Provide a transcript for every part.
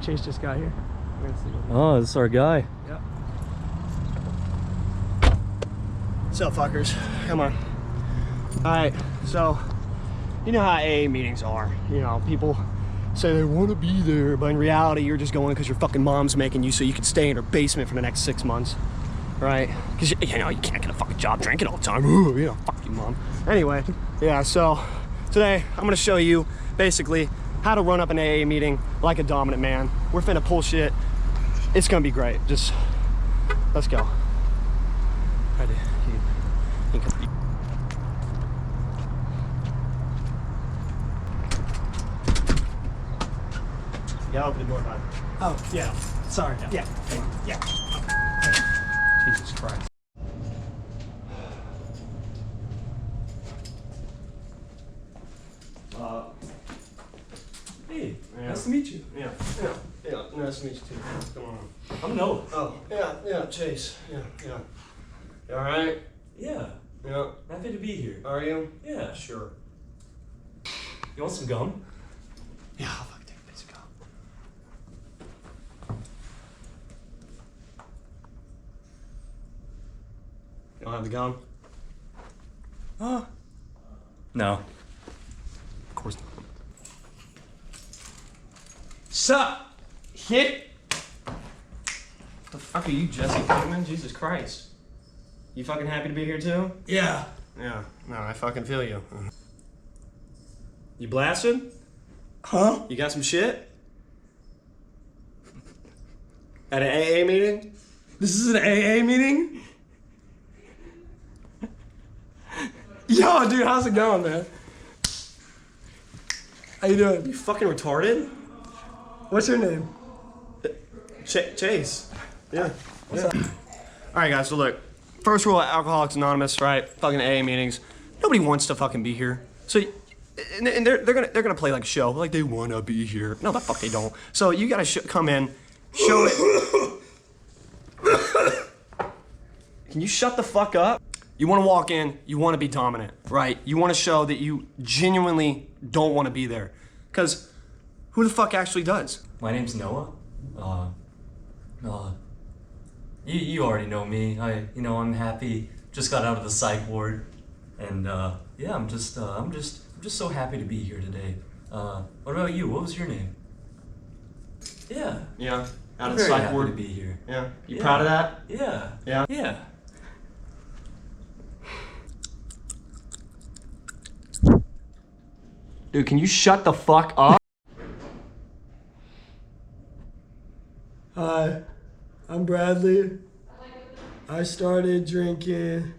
Chase just got here. Oh, this is our guy. Yep. What's up, fuckers? Come on. Alright, so, you know how AA meetings are. You know, people say they want to be there, but in reality, you're just going because your fucking mom's making you so you can stay in her basement for the next 6 months. Right? Because, you know, you can't get a fucking job drinking all the time. Ooh, you know, fuck you, mom. Anyway, yeah, so today I'm going to show you, basically, how to run up an AA meeting like a dominant man. We're finna pull shit. It's gonna be great. Just, let's go. Ready? Yeah, open the door, bud. Oh, yeah. Sorry. Yeah. Yeah. Jesus Christ. Hey, Yeah. nice to meet you. Yeah. Nice to meet you too. Come on. I'm Noah. Oh, yeah, Chase. Yeah. You alright? Yeah, Yeah. happy to be here. Are you? Yeah. Sure. You want some gum? Yeah, I'll fucking take a piece of gum. You don't have the gum? No. Of course not. Sup? Hit. The fuck are you, Jesse Pinkman? Jesus Christ. You fucking happy to be here too? Yeah. Yeah, no, I fucking feel you. You blasted? Huh? You got some shit? At an AA meeting? This is an AA meeting? Yo, dude, how's it going, man? How you doing? You fucking retarded? What's your name? Chase. Yeah. Alright guys, so look. First rule of Alcoholics Anonymous, right? Fucking AA meetings. Nobody wants to fucking be here. So, and they're gonna play like a show. Like they wanna be here. No, the fuck they don't. So you gotta come in, show it. Can you shut the fuck up? You wanna walk in, you wanna be dominant, right? You wanna show that you genuinely don't wanna be there. Cause who the fuck actually does? My name's Noah. You already know me. I'm happy. Just got out of the psych ward, and yeah, I'm just so happy to be here today. What about you? What was your name? Yeah. Yeah. Out I'm of the very psych happy ward. to be here. Yeah. You Yeah. proud of that? Yeah. Yeah. Yeah. Dude, can you shut the fuck up? Hi, I'm Bradley. I started drinking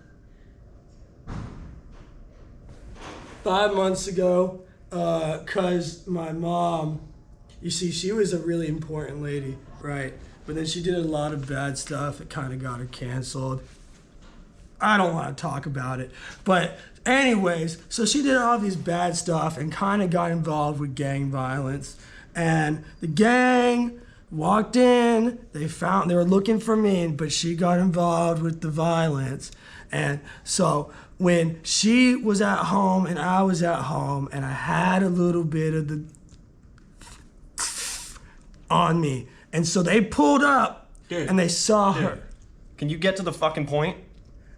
5 months ago because my mom, you see, she was a really important lady, right? But then she did a lot of bad stuff that kind of got her canceled. I don't want to talk about it. But anyways, so she did all these bad stuff and kind of got involved with gang violence. And the gang walked in, they were looking for me, but she got involved with the violence. And so when she was at home and I was at home and I had a little bit of the on me. And so they pulled up and they saw her. Can you get to the fucking point?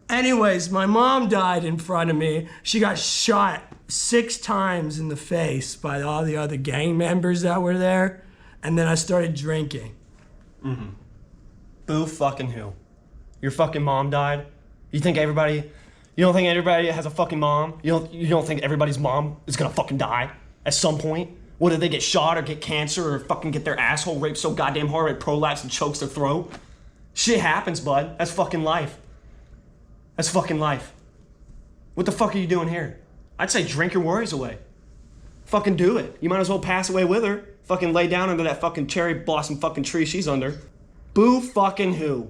Anyways, my mom died in front of me. She got shot 6 times in the face by all the other gang members that were there. And then I started drinking. Boo fucking who? Your fucking mom died? You don't think everybody has a fucking mom? You don't think everybody's mom is gonna fucking die at some point? Whether they get shot or get cancer or fucking get their asshole raped so goddamn hard it prolapse and chokes their throat? Shit happens, bud. That's fucking life. That's fucking life. What the fuck are you doing here? I'd say drink your worries away. Fucking do it. You might as well pass away with her. Fucking lay down under that fucking cherry blossom fucking tree she's under. Boo fucking who?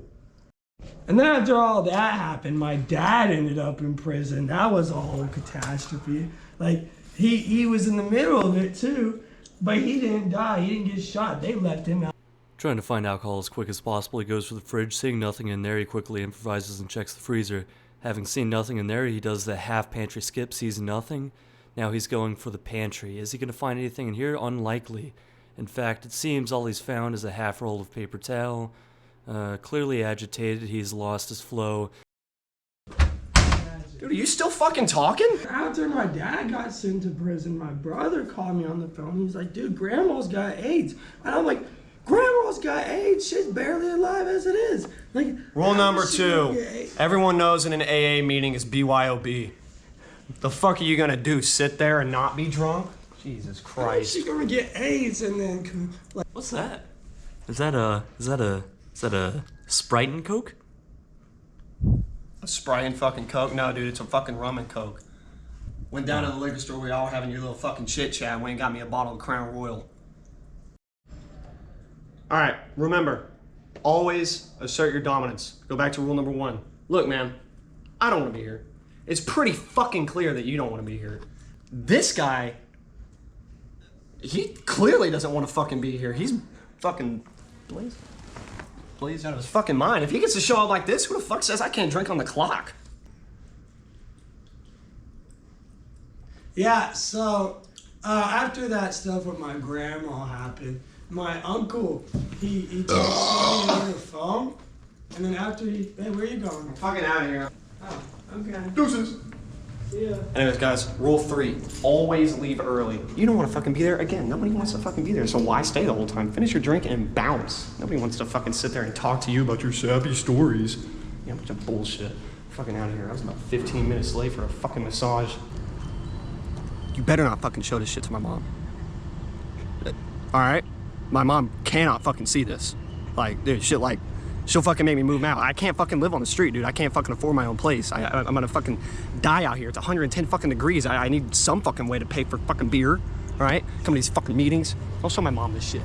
And then after all that happened, my dad ended up in prison. That was a whole catastrophe. Like, he was in the middle of it too, but he didn't die. He didn't get shot. They left him out. Trying to find alcohol as quick as possible, he goes for the fridge. Seeing nothing in there, he quickly improvises and checks the freezer. Having seen nothing in there, he does the half pantry skip, sees nothing. Now he's going for the pantry. Is he going to find anything in here? Unlikely. In fact, it seems all he's found is a half roll of paper towel. Clearly agitated, he's lost his flow. Dude, are you still fucking talking? After my dad got sent to prison, my brother called me on the phone. He's like, dude, grandma's got AIDS. And I'm like, grandma's got AIDS? She's barely alive as it is. Like, Rule how number is she gonna 2. get AIDS? Everyone knows in an AA meeting is BYOB. The fuck are you gonna do? Sit there and not be drunk? Jesus How is Christ. she gonna get AIDS and then like? What's that? Is that a Sprite and Coke? A Sprite and fucking Coke? No, dude, it's a fucking rum and Coke. Went down to the liquor store, we all were having your little fucking chit chat, and went and got me a bottle of Crown Royal. Alright, remember, always assert your dominance. Go back to rule number 1. Look, man, I don't want to be here. It's pretty fucking clear that you don't want to be here. This guy, he clearly doesn't want to fucking be here. He's fucking blazed out of his fucking mind. If he gets to show up like this, who the fuck says I can't drink on the clock? Yeah, so after that stuff with my grandma happened, my uncle, he texted me on the phone, and then after hey, where you going? I'm fucking out of here. Oh, okay. Deuces. Yeah. Anyways, guys, rule 3, always leave early. You don't want to fucking be there. Again, nobody wants to fucking be there, so why stay the whole time? Finish your drink and bounce. Nobody wants to fucking sit there and talk to you about your sappy stories. Yeah, bunch of bullshit. Fucking out of here. I was about 15 minutes late for a fucking massage. You better not fucking show this shit to my mom. Alright? My mom cannot fucking see this. Like, dude, shit like, she'll fucking make me move out. I can't fucking live on the street, dude. I can't fucking afford my own place. I'm gonna fucking die out here. It's 110 fucking degrees. I need some fucking way to pay for fucking beer. Alright? Come to these fucking meetings. I'll show my mom this shit.